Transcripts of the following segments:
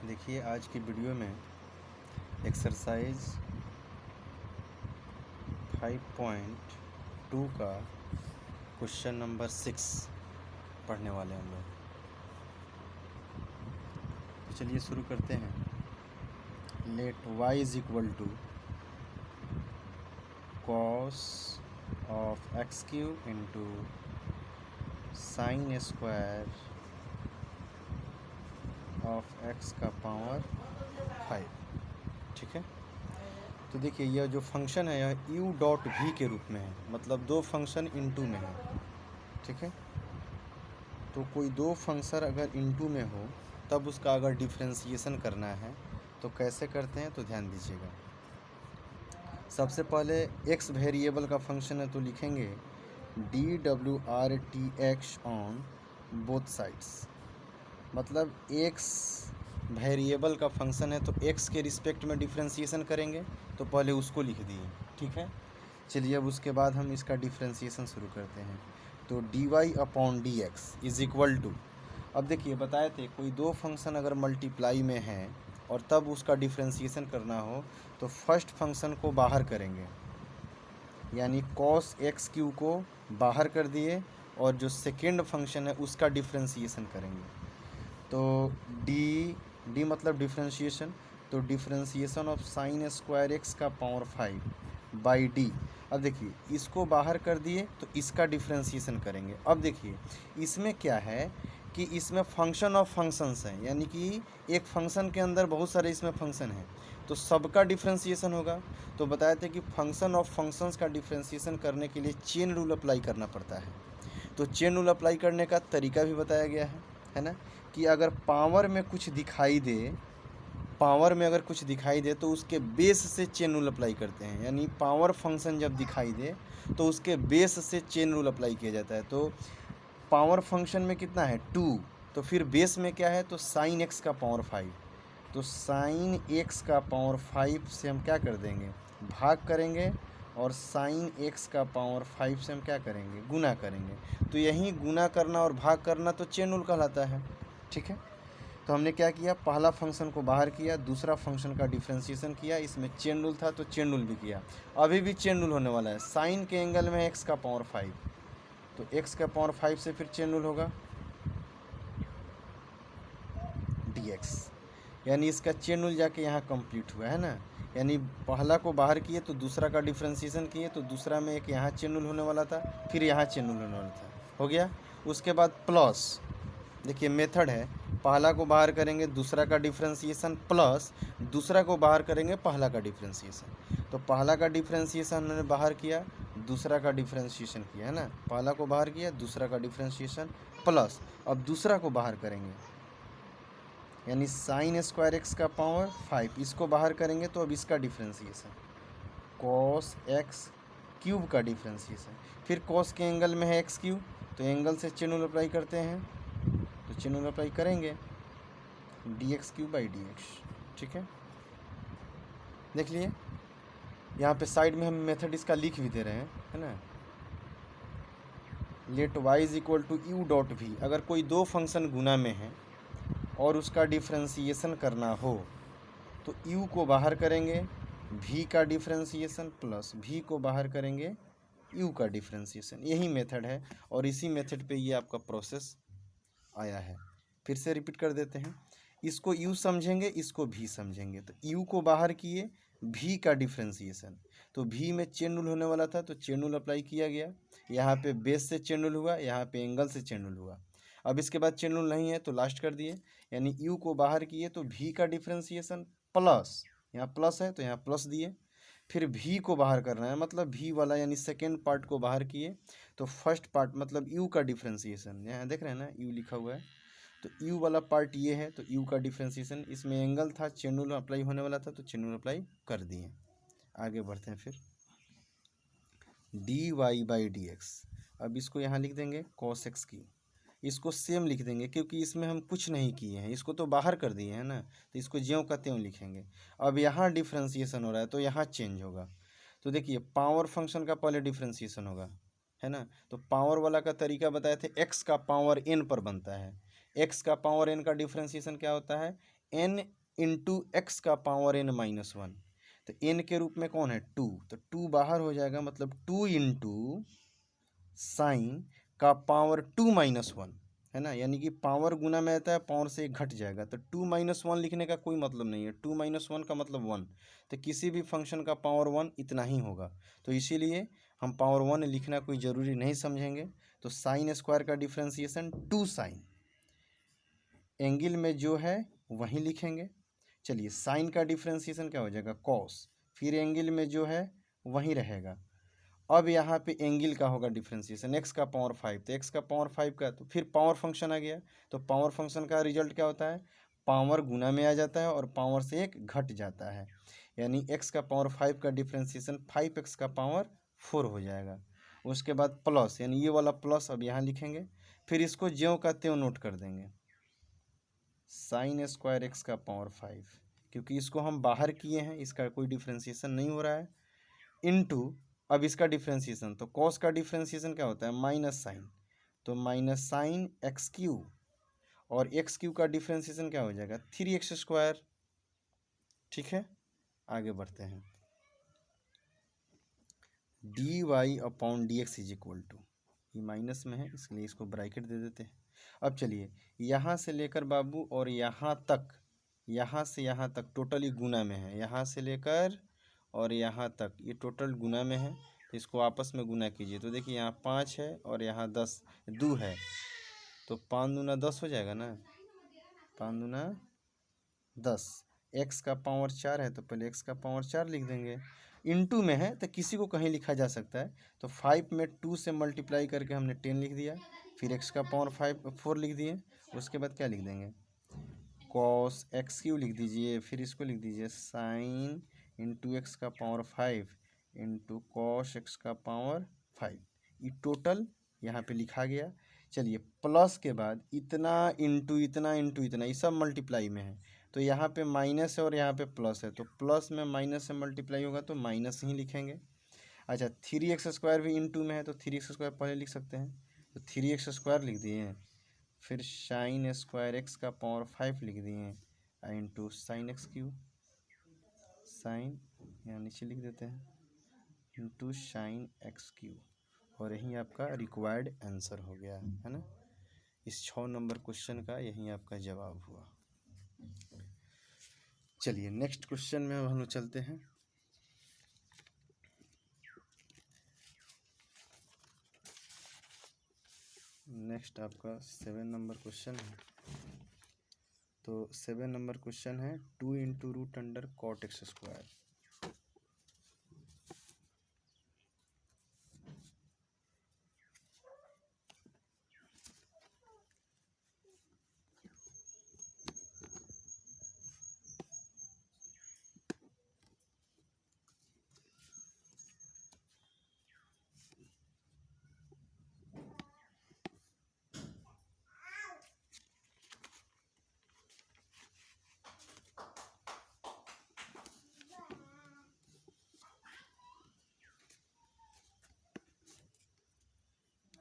देखिए आज की वीडियो में एक्सरसाइज 5.2 का क्वेश्चन नंबर 6 पढ़ने वाले हैं हम लोग। तो चलिए शुरू करते हैं। Let y is equal to cos of x cube into sine square of x का पावर 5। ठीक है, तो देखिए यह जो फंक्शन है यह u डॉट v के रूप में है, मतलब दो फंक्शन इनटू में है। ठीक है, तो कोई दो फंक्शन अगर इनटू में हो तब उसका अगर डिफ्रेंशिएशन करना है तो कैसे करते हैं, तो ध्यान दीजिएगा। सबसे पहले x वेरिएबल का फंक्शन है तो लिखेंगे DWRTX ऑन बोथ साइड्स, मतलब x वेरिएबल का फंक्शन है तो x के रिस्पेक्ट में डिफ्रेंशिएशन करेंगे, तो पहले उसको लिख दिए। ठीक है, चलिए अब उसके बाद हम इसका डिफ्रेंशिएशन शुरू करते हैं। तो dy/dx इज इक्वल टू, अब देखिए बताए थे कोई दो फंक्शन अगर मल्टीप्लाई में है और तब उसका डिफ्रेंशिएशन करना हो तो फर्स्ट फंक्शन को बाहर करेंगे, यानी cos एक्स क्यू को बाहर कर दिए और जो सेकेंड फंक्शन है उसका डिफ्रेंशिएशन करेंगे। तो डी मतलब डिफ्रेंशिएशन, तो differentiation of sine square x का पावर 5 बाई डी। अब देखिए इसको बाहर कर दिए तो इसका डिफ्रेंशिएशन करेंगे। अब देखिए इसमें क्या है कि इसमें फंक्शन ऑफ फंक्शंस हैं, यानी कि एक फंक्शन के अंदर बहुत सारे इसमें फंक्शन हैं तो सबका डिफ्रेंशिएशन होगा। तो बताए थे कि फंक्शन ऑफ फंक्शंस का डिफ्रेंशिएशन करने के लिए चेन रूल अप्लाई करना पड़ता है। तो चेन रूल अप्लाई करने का तरीका भी बताया गया है ना, कि अगर पावर में कुछ दिखाई दे, पावर में अगर कुछ दिखाई दे तो उसके बेस से चेन रूल अप्लाई करते हैं, यानी पावर फंक्शन जब दिखाई दे तो उसके बेस से चेन रूल अप्लाई किया जाता है। तो पावर फंक्शन में कितना है 2, तो फिर बेस में क्या है तो साइन एक्स का पावर 5, तो साइन एक्स का पावर 5 से हम क्या कर देंगे भाग करेंगे और साइन एक्स का पावर 5 से हम क्या करेंगे गुना करेंगे। तो यही गुना करना और भाग करना तो चेन रूल कहलाता है। ठीक है, तो हमने क्या किया, पहला फंक्शन को बाहर किया, दूसरा फंक्शन का डिफ्रेंशिएशन किया, इसमें चेन रूल था तो चेन रूल भी किया। अभी भी चेन रूल होने वाला है। साइन के एंगल में एक्स का पावर 5, तो एक्स का पावर 5 से फिर चेन रूल होगा dx, यानी इसका चेन रूल जाके यहाँ कंप्लीट हुआ है ना, यानी पहला को बाहर किए तो दूसरा का डिफ्रेंशिएशन किए तो दूसरा में एक यहाँ चेन रूल होने वाला था, फिर यहाँ चेन रूल होने वाला था, हो गया। उसके बाद प्लस, देखिए मेथड है, पहला को बाहर करेंगे दूसरा का डिफ्रेंशिएशन प्लस दूसरा को बाहर करेंगे पहला का डिफ्रेंशिएशन। तो पहला का डिफ्रेंशिएशन हमने बाहर किया, दूसरा का डिफ्रेंशिएशन किया है ना, पहला को बाहर किया दूसरा का डिफ्रेंशिएशन प्लस अब दूसरा को बाहर करेंगे, यानी साइन स्क्वायर एक्स का पावर 5, इसको बाहर करेंगे तो अब इसका डिफ्रेंशिएशन कॉस एक्स क्यूब का डिफ्रेंशिएशन, फिर कॉस के एंगल में है एक्स क्यूब तो एंगल से चेन रूल अप्लाई करते हैं, तो चेन रूल अप्लाई करेंगे dx/dx। ठीक है, देख लिए यहाँ पे साइड में हम मेथड इसका लिख भी दे रहे हैं, है ना। Let y is equal to u dot v, अगर कोई दो फंक्शन गुना में है और उसका डिफ्रेंशिएशन करना हो तो u को बाहर करेंगे v का डिफ्रेंशिएशन प्लस v को बाहर करेंगे u का डिफ्रेंशिएशन, यही मेथड है और इसी मेथड पे ये आपका प्रोसेस आया है। फिर से रिपीट कर देते हैं, इसको u समझेंगे इसको v समझेंगे। तो u को बाहर किए v का डिफ्रेंशिएशन, तो v में चेन रूल होने वाला था तो चेन रूल अप्लाई किया गया, यहाँ पे बेस से चेन रूल हुआ, यहाँ पे एंगल से चेन रूल हुआ। अब इसके बाद चेन रूल नहीं है तो लास्ट कर दिए, यानी u को बाहर किए तो v का डिफ्रेंशिएशन प्लस, यहाँ प्लस है तो यहाँ प्लस दिए, फिर v को बाहर करना है मतलब v वाला यानी सेकेंड पार्ट को बाहर किए तो फर्स्ट पार्ट मतलब u का डिफ्रेंशिएशन, यहाँ देख रहे हैं ना u लिखा हुआ है, तो u वाला पार्ट ये है तो u का डिफ्रेंशिएशन, इसमें एंगल था चेन रूल अप्लाई होने वाला था तो चेन रूल अप्लाई कर दिए। आगे बढ़ते हैं फिर dy/dx, अब इसको यहाँ लिख देंगे cos x की, इसको सेम लिख देंगे क्योंकि इसमें हम कुछ नहीं किए हैं, इसको तो बाहर कर दिए हैं ना, तो इसको ज्यों का त्यों लिखेंगे। अब यहाँ डिफ्रेंशिएशन हो रहा है तो यहाँ चेंज होगा, तो देखिए पावर फंक्शन का पहले डिफ्रेंशिएशन होगा, है ना। तो पावर वाला का तरीका बताए थे, x का पावर n पर बनता है, x का पावर n का डिफ्रेंशिएशन क्या होता है n इंटू एक्स का पावर n माइनस वन, तो n के रूप में कौन है 2, तो 2 बाहर हो जाएगा, मतलब 2 इंटू साइन का पावर 2 माइनस वन, है ना, यानी कि पावर गुना में आता है, पावर से एक घट जाएगा, तो 2 माइनस वन लिखने का कोई मतलब नहीं है, 2 माइनस वन का मतलब 1, तो किसी भी फंक्शन का पावर 1 इतना ही होगा, तो इसीलिए हम पावर 1 लिखना कोई ज़रूरी नहीं समझेंगे। तो साइन स्क्वायर का डिफ्रेंसिएशन 2 साइन, एंगल में जो है वहीं लिखेंगे। चलिए साइन का डिफ्रेंसिएशन क्या हो जाएगा कॉस, फिर एंगल में जो है वहीं रहेगा। अब यहाँ पे एंगल का होगा डिफ्रेंसिएशन, एक्स का पावर 5, तो एक्स का पावर 5 का, तो फिर पावर फंक्शन आ गया, तो पावर फंक्शन का रिजल्ट क्या होता है, पावर गुना में आ जाता है और पावर से एक घट जाता है, यानी एक्स का पावर 5 का डिफ्रेंसिएशन 5x का पावर 4 हो जाएगा। उसके बाद प्लस, यानी ये वाला प्लस अब यहाँ लिखेंगे, फिर इसको ज्यों का त्यों नोट कर देंगे, साइन स्क्वायर एक्स का पावर 5, क्योंकि इसको हम बाहर किए हैं, इसका कोई डिफ्रेंसिएशन नहीं हो रहा है, इनटू अब इसका डिफ्रेंसिएशन, तो कॉस का डिफ्रेंसिएशन क्या होता है माइनस साइन, तो माइनस साइन एक्स क्यू, और एक्स क्यू का डिफ्रेंसिएशन क्या हो जाएगा 3x स्क्वायर। ठीक है, आगे बढ़ते हैं। D y upon d x is equal to, ये माइनस में है इसलिए इसको ब्रैकेट दे देते हैं। अब चलिए यहाँ से लेकर बाबू और यहाँ तक, यहाँ से यहाँ तक टोटली गुना में है, यहाँ से लेकर और यहाँ तक ये टोटल गुना में है, तो इसको आपस में गुना कीजिए, तो देखिए यहाँ 5 है और यहाँ 10 2 है, तो 5 दूना 10 हो जाएगा ना, 5 दूना 10, एक्स का पावर 4 है तो पहले एक्स का पावर 4 लिख देंगे, इनटू में है तो किसी को कहीं लिखा जा सकता है, तो 5 में 2 से मल्टीप्लाई करके हमने 10 लिख दिया, फिर एक्स का पावर 4 लिख दिए, उसके बाद क्या लिख देंगे कॉस एक्स क्यू लिख दीजिए, फिर इसको लिख दीजिए साइन इंटू एक्स का पावर 5 इंटू कॉस एक्स का पावर 5, ये टोटल यहाँ पे लिखा गया। चलिए प्लस के बाद इतना इंटू इतना इंटू इतना, ये सब मल्टीप्लाई में है, तो यहाँ पे माइनस है और यहाँ पे प्लस है, तो प्लस में माइनस से मल्टीप्लाई होगा तो माइनस ही लिखेंगे। अच्छा 3x स्क्वायर भी इंटू में है, तो 3x स्क्वायर पहले लिख सकते हैं, तो 3x स्क्वायर लिख दिए, फिर साइन स्क्वायर एक्स का पावर 5 लिख दिए into sine x cube, sine यहाँ नीचे लिख देते हैं इंटू साइन एक्स क्यू, और यही आपका रिक्वायर्ड आंसर हो गया है ना। इस 6 नंबर क्वेश्चन का यही आपका जवाब हुआ। चलिए नेक्स्ट क्वेश्चन में अब हम लोग चलते हैं। नेक्स्ट आपका 7 नंबर क्वेश्चन है, तो 7 नंबर क्वेश्चन है 2 into root under cot x square.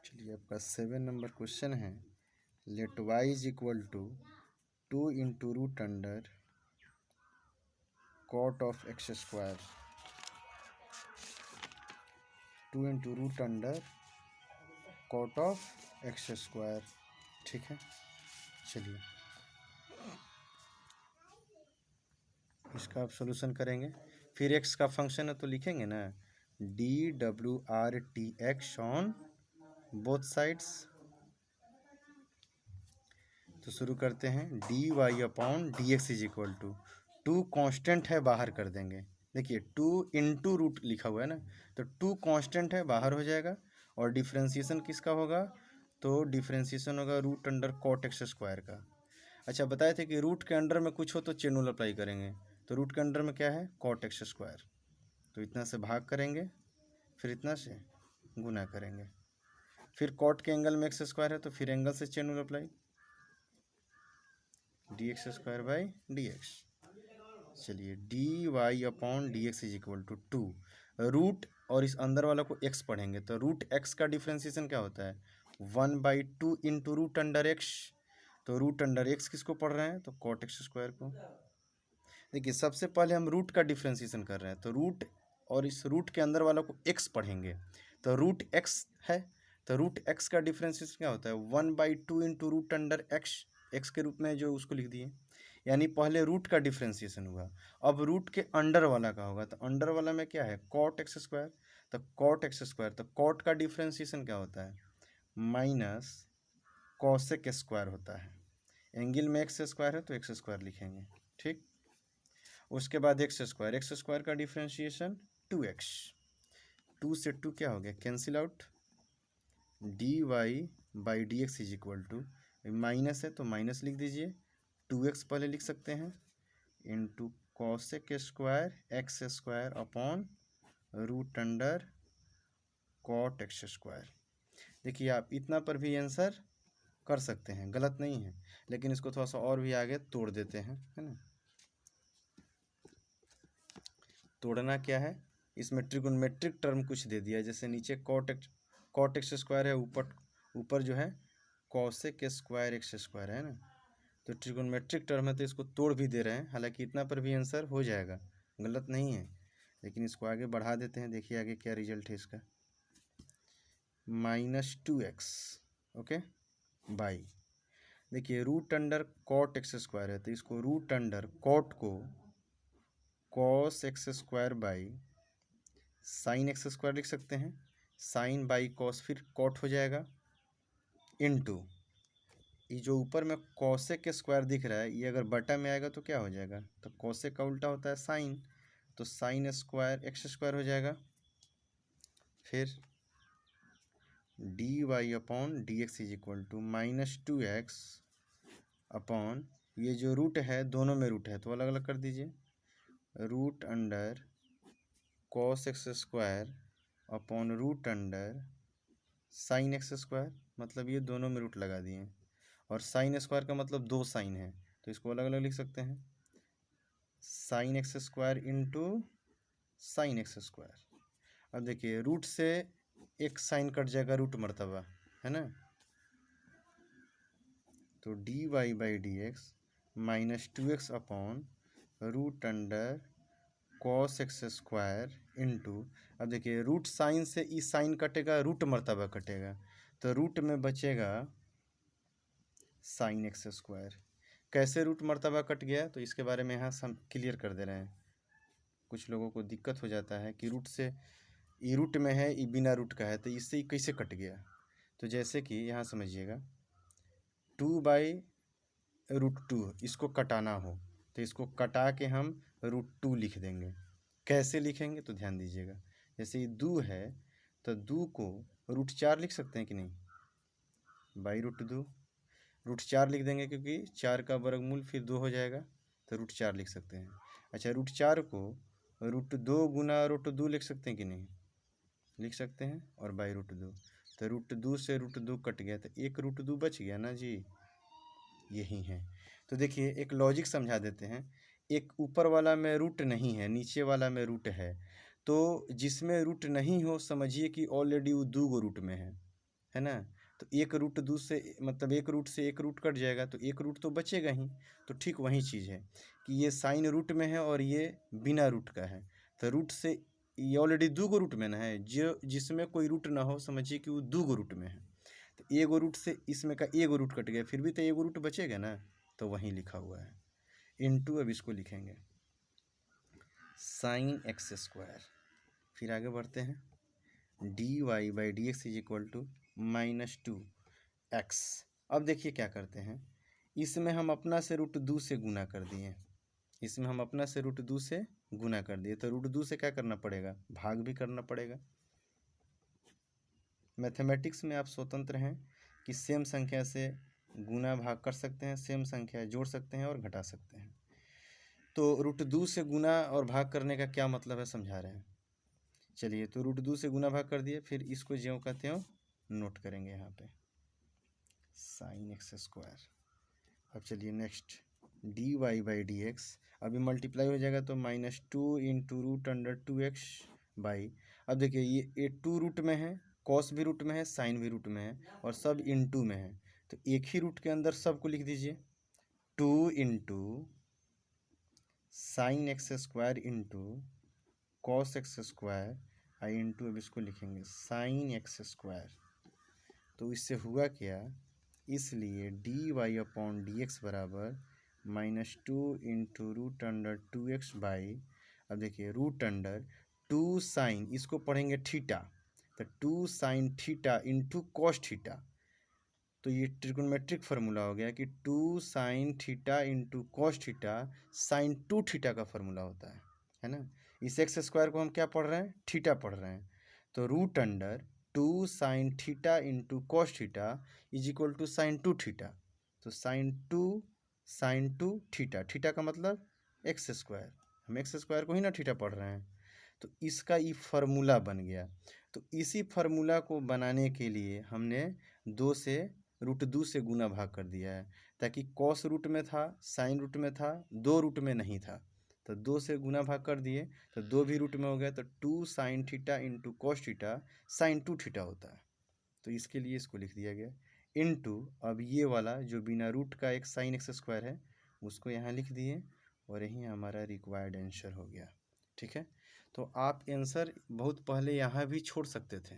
चलिए आपका 7 नंबर क्वेश्चन है, let y is equal to 2 into root under cot of x square, 2 into root under cot of x square. ठीक है, चलिए इसका आप सॉल्यूशन करेंगे, फिर एक्स का फंक्शन है तो लिखेंगे ना DWRTX ऑन बोथ साइड्स। तो शुरू करते हैं, d y upon d x is equal to, 2 constant है बाहर कर देंगे, देखिए 2 इंटू रूट लिखा हुआ है ना, तो 2 कॉन्स्टेंट है बाहर हो जाएगा, और डिफ्रेंसिएशन किसका होगा, तो डिफ्रेंसिएशन होगा root under cot x square का। अच्छा बताए थे कि रूट के अंडर में कुछ हो तो चेन रूल अप्लाई करेंगे, तो रूट के अंडर में क्या है कॉट एक्स स्क्वायर, तो इतना से भाग करेंगे, फिर इतना से गुना करेंगे, फिर कॉट के एंगल में एक्स स्क्वायर है तो फिर एंगल से chain rule apply, d x square by d x. चलिए d y upon d x is equal to 2 root, और इस अंदर वाला को एक्स पढ़ेंगे, तो रूट एक्स का डिफ्रेंसिएशन क्या होता है 1/2 इंटू रूट अंडर एक्स, तो रूट अंडर एक्स किसको पढ़ रहे हैं, तो कॉट एक्स स्क्वायर को। देखिए सबसे पहले हम रूट का डिफ्रेंसिएशन कर रहे हैं, तो रूट और इस रूट के अंदर वालों को एक्स पढ़ेंगे, तो रूट एक्स है, तो रूट एक्स का डिफ्रेंसिएशन क्या होता है, 1/2 into root under x, x के रूप में जो उसको लिख दिए, यानी पहले रूट का डिफ्रेंसिएशन हुआ। अब रूट के अंडर वाला का होगा, तो अंडर वाला में क्या है, कॉट एक्स स्क्वायर, तो कॉट एक्स स्क्वायर, तो कॉट का डिफ्रेंसिएशन क्या होता है, माइनस कॉसेक स्क्वायर होता है। एंगल में एक्स स्क्वायर है तो एक्स स्क्वायर लिखेंगे, ठीक। उसके बाद एक्स स्क्वायर का डिफ्रेंशिएशन 2x, 2 से 2 क्या हो गया, cancel out, dy/dx is equal to, minus है तो माइनस लिख दीजिए, 2x पहले लिख सकते हैं, into cosec square x square upon root under cot x square. देखिए आप इतना पर भी आंसर कर सकते हैं, गलत नहीं है, लेकिन इसको थोड़ा सा और भी आगे तोड़ देते हैं, है ना। तोड़ना क्या है, इसमें ट्रिगोनोमेट्रिक टर्म कुछ दे दिया है, जैसे नीचे कॉट एक्स स्क्वायर है, ऊपर जो है कॉसेक स्क्वायर एक्स स्क्वायर है ना, तो ट्रिगोनोमेट्रिक टर्म है तो इसको तोड़ भी दे रहे हैं, हालांकि इतना पर भी आंसर हो जाएगा, गलत नहीं है, लेकिन इसको आगे बढ़ा देते हैं। देखिए आगे क्या रिजल्ट है इसका, -2x, ओके, बाई, देखिए root under cot x square है, तो इसको रूट अंडर कॉट को cos x square by sine x square लिख सकते हैं, साइन बाई कॉस फिर कॉट हो जाएगा, इनटू ये जो ऊपर में कॉसेक स्क्वायर दिख रहा है, ये अगर बटा में आएगा तो क्या हो जाएगा, तो कॉसेक का उल्टा होता है साइन, तो साइन स्क्वायर एक्स स्क्वायर हो जाएगा, फिर d y upon d x is equal to -2x upon, ये जो रूट है दोनों में रूट है तो अलग अलग कर दीजिए, root under cos x square upon root under sine x square, मतलब ये दोनों में रूट लगा दिए, और साइन स्क्वायर का मतलब 2 साइन है तो इसको अलग अलग लिख सकते हैं, sign x square into sine x square. अब देखिए रूट से एक साइन कट जाएगा रूट मर्तबा, है ना, तो dy/dx -2x upon root under cos x square into, अब देखिए रूट साइन से ई साइन कटेगा, रूट मर्तबा कटेगा, तो रूट में बचेगा साइन एक्स स्क्वायर। कैसे रूट मर्तबा कट गया, तो इसके बारे में यहाँ हम क्लियर कर दे रहे हैं, कुछ लोगों को दिक्कत हो जाता है कि रूट से ई रूट में है, ई बिना रूट का है, तो इससे ही कैसे कट गया, तो जैसे कि यहाँ समझिएगा 2/√2 इसको कटाना हो तो इसको कटा के हम √2 लिख देंगे। कैसे लिखेंगे तो ध्यान दीजिएगा, जैसे ये 2 है तो 2 को √4 लिख सकते हैं कि नहीं, /√2, √4 लिख देंगे क्योंकि 4 का वर्गमूल फिर 2 हो जाएगा, तो √4 लिख सकते हैं। अच्छा √4 को √2 गुना √2 लिख सकते हैं कि नहीं, लिख सकते हैं, और /√2, तो √2 से √2 कट गया तो एक √2 बच गया ना जी, यही है। तो देखिए एक लॉजिक समझा देते हैं, एक ऊपर वाला में रूट नहीं है, नीचे वाला में रूट है, तो जिसमें रूट नहीं हो समझिए कि ऑलरेडी वो 2 रूट में है ना, तो एक √2 से मतलब एक रूट से एक रूट कट जाएगा तो एक रूट तो बचेगा ही, तो ठीक वही चीज़ है कि ये साइन रूट में है और ये बिना रूट का है, तो रूट से ये ऑलरेडी 2 रूट में ना है, जो जिसमें कोई रूट ना हो समझिए कि वो 2 रूट में है, तो एगो रूट से इसमें का एगो रूट कट गया, फिर भी तो एगो रूट बचेगा ना, तो वहीं लिखा हुआ है इनटू, अब इसको लिखेंगे साइन एक्स स्क्वायर, फिर आगे बढ़ते हैं, dy/dx is equal to -2x। अब देखिए क्या करते हैं, इसमें हम अपना से √2 से गुना कर दिए, इसमें हम अपना से √2 से गुना कर दिए, तो √2 से क्या करना पड़ेगा, भाग भी करना पड़ेगा। मैथमेटिक्स में आप स्वतंत्र हैं कि सेम संख्या से गुना भाग कर सकते हैं, सेम संख्या जोड़ सकते हैं और घटा सकते हैं, तो √2 से गुना और भाग करने का क्या मतलब है समझा रहे हैं। चलिए तो √2 से गुना भाग कर दिए, फिर इसको ज्यों का त्यों नोट करेंगे यहाँ पे, साइन एक्स स्क्वायर। अब चलिए नेक्स्ट dy/dx, अभी मल्टीप्लाई हो जाएगा तो -2 into root under 2x by, अब देखिए ये 2 रूट में है, कॉस भी रूट में है, साइन भी रूट में है, और सब इनटू में है, तो एक ही रूट के अंदर सबको लिख दीजिए। 2 into sine x square into cos x square I into, अब इसको लिखेंगे साइन एक्स स्क्वायर। तो इससे हुआ क्या, इसलिए d y upon d x बराबर -2 into root under 2x by, अब देखिए रूट अंडर 2 साइन, इसको पढ़ेंगे थीटा, तो 2 sine theta into cos theta. तो ये ट्रिग्नोमेट्रिक फार्मूला हो गया कि 2 sine theta into cos theta sine 2 theta का फार्मूला होता है ना। इस एक्स स्क्वायर को हम क्या पढ़ रहे हैं, थीटा पढ़ रहे हैं। तो root under 2 sine theta into cos theta is equal to sine 2 theta. तो साइन 2 थीटा, थीटा का मतलब एक्स स्क्वायर, हम एक्स स्क्वायर को ही ना थीटा पढ़ रहे हैं। तो इसका ये फार्मूला बन गया। तो इसी फार्मूला को बनाने के लिए हमने 2 से √2 से गुना भाग कर दिया है, ताकि कॉस रूट में था, साइन रूट में था, 2 रूट में नहीं था। तो 2 से गुना भाग कर दिए तो 2 भी रूट में हो गया, तो 2 sine theta into cos theta sine 2 theta होता है। तो इसके लिए इसको लिख दिया गया इंटू, अब ये वाला जो बिना रूट का एक साइन एक्स स्क्वायर है उसको यहाँ लिख दिए, और यही हमारा रिक्वायर्ड आंसर हो गया। ठीक है, तो आप आंसर बहुत पहले यहाँ भी छोड़ सकते थे,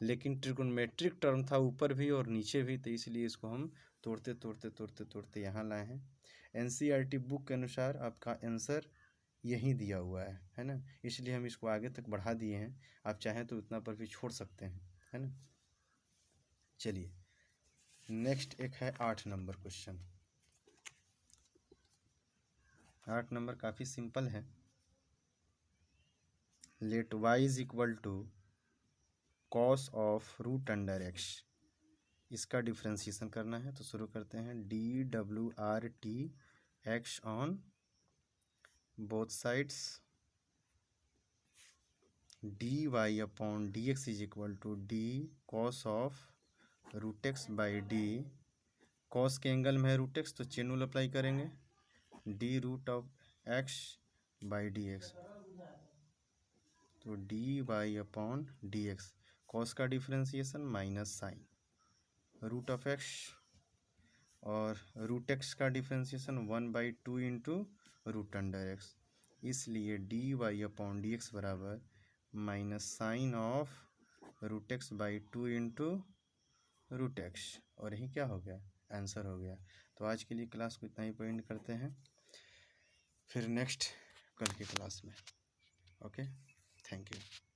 लेकिन ट्रिग्नोमेट्रिक टर्म था ऊपर भी और नीचे भी, तो इसलिए इसको हम तोड़ते तोड़ते तोड़ते तोड़ते यहाँ लाए हैं। एनसीईआरटी बुक के अनुसार आपका आंसर यहीं दिया हुआ है ना, इसलिए हम इसको आगे तक बढ़ा दिए हैं। आप चाहें तो उतना पर भी छोड़ सकते हैं, है ना। चलिए नेक्स्ट एक है 8 नंबर क्वेश्चन। 8 नंबर काफ़ी सिंपल है। Let y is equal to cos of root under x, इसका डिफ्रेंशिएशन करना है। तो शुरू करते हैं, DWRT x on both sides, dy upon dx is equal to d cos of root x by d, cos के angle में है रूट एक्स तो चेन रूल अप्लाई करेंगे, d root of x by d x, तो dy upon d x, cos का differentiation minus sine root of x, और root x का differentiation 1/2 into root under x, इसलिए dy upon d x बराबर minus sine of root x by 2 into root x, और यही क्या हो गया, आंसर हो गया। तो आज के लिए क्लास को इतना ही पॉइंट करते हैं, फिर नेक्स्ट कल की क्लास में। Okay, thank you.